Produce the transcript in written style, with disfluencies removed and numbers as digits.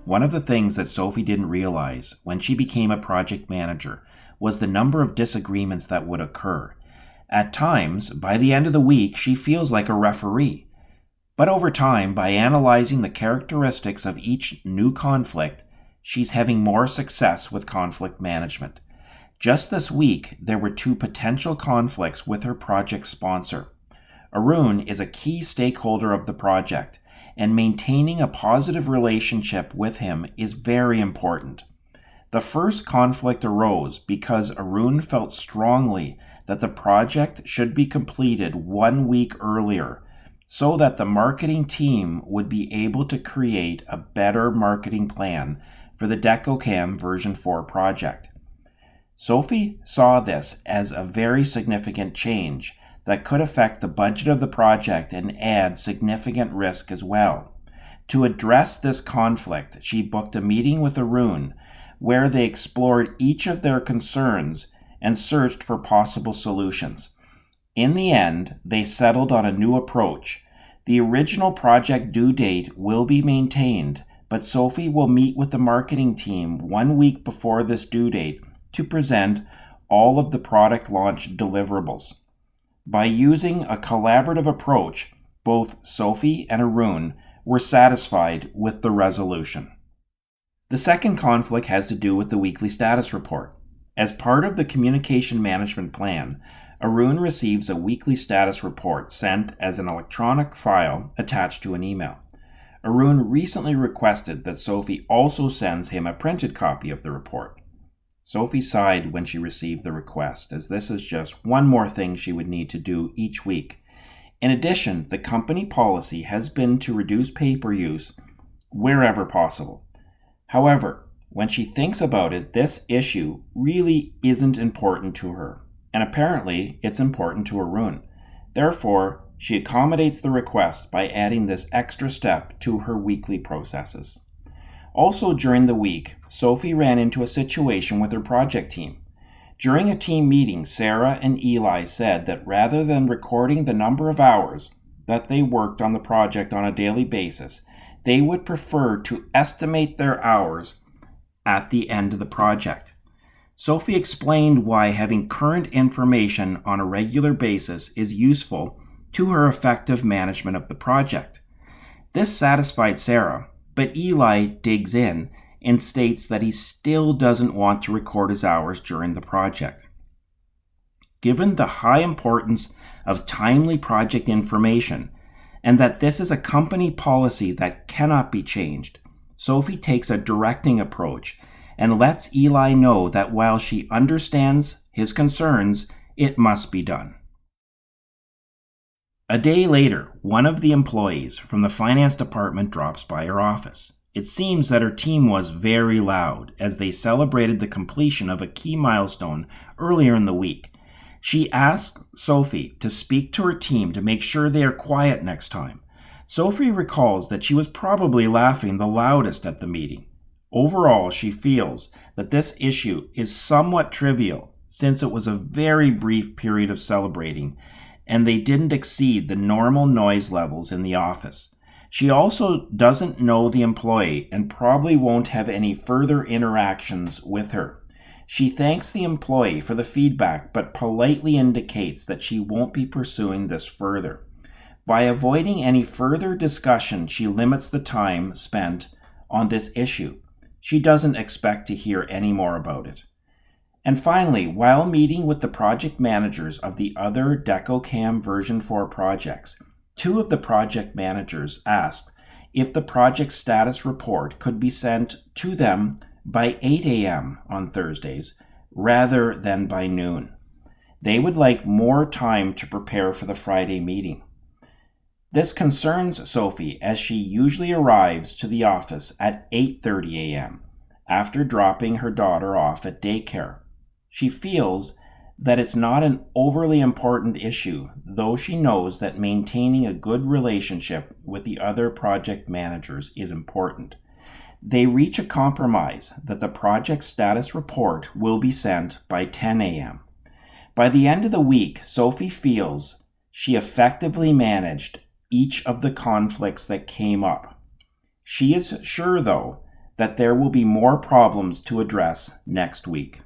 One of the things that Sophie didn't realize when she became a project manager was the number of disagreements that would occur. At times, by the end of the week, she feels like a referee. But over time, by analyzing the characteristics of each new conflict, she's having more success with conflict management. Just this week, there were 2 potential conflicts with her project sponsor. Arun is a key stakeholder of the project, and maintaining a positive relationship with him is very important. The first conflict arose because Arun felt strongly that the project should be completed 1 week earlier so that the marketing team would be able to create a better marketing plan for the DecoCam version 4 project. Sophie saw this as a very significant change that could affect the budget of the project and add significant risk as well. To address this conflict, she booked a meeting with Arun where they explored each of their concerns and searched for possible solutions. In the end, they settled on a new approach. The original project due date will be maintained, but Sophie will meet with the marketing team 1 week before this due date to present all of the product launch deliverables. By using a collaborative approach, both Sophie and Arun were satisfied with the resolution. The second conflict has to do with the weekly status report. As part of the communication management plan, Arun receives a weekly status report sent as an electronic file attached to an email. Arun recently requested that Sophie also sends him a printed copy of the report. Sophie sighed when she received the request, as this is just one more thing she would need to do each week. In addition, the company policy has been to reduce paper use wherever possible. However, when she thinks about it, this issue really isn't important to her, and apparently it's important to Arun. Therefore, she accommodates the request by adding this extra step to her weekly processes. Also during the week, Sophie ran into a situation with her project team. During a team meeting, Sarah and Eli said that rather than recording the number of hours that they worked on the project on a daily basis, they would prefer to estimate their hours at the end of the project. Sophie explained why having current information on a regular basis is useful to her effective management of the project. This satisfied Sarah, but Eli digs in and states that he still doesn't want to record his hours during the project. Given the high importance of timely project information, and that this is a company policy that cannot be changed, Sophie takes a directing approach and lets Eli know that while she understands his concerns, it must be done. A day later, one of the employees from the finance department drops by her office. It seems that her team was very loud as they celebrated the completion of a key milestone earlier in the week. She asked Sophie to speak to her team to make sure they are quiet next time. Sophie recalls that she was probably laughing the loudest at the meeting. Overall, she feels that this issue is somewhat trivial since it was a very brief period of celebrating and they didn't exceed the normal noise levels in the office. She also doesn't know the employee and probably won't have any further interactions with her. She thanks the employee for the feedback but politely indicates that she won't be pursuing this further. By avoiding any further discussion, she limits the time spent on this issue. She doesn't expect to hear any more about it. And finally, while meeting with the project managers of the other DecoCam version 4 projects, 2 of the project managers asked if the project status report could be sent to them by 8 a.m. on Thursdays rather than by noon. They would like more time to prepare for the Friday meeting. This concerns Sophie as she usually arrives to the office at 8:30 a.m. after dropping her daughter off at daycare. She feels that it's not an overly important issue, though she knows that maintaining a good relationship with the other project managers is important. They reach a compromise that the project status report will be sent by 10 a.m. By the end of the week, Sophie feels she effectively managed each of the conflicts that came up. She is sure, though, that there will be more problems to address next week.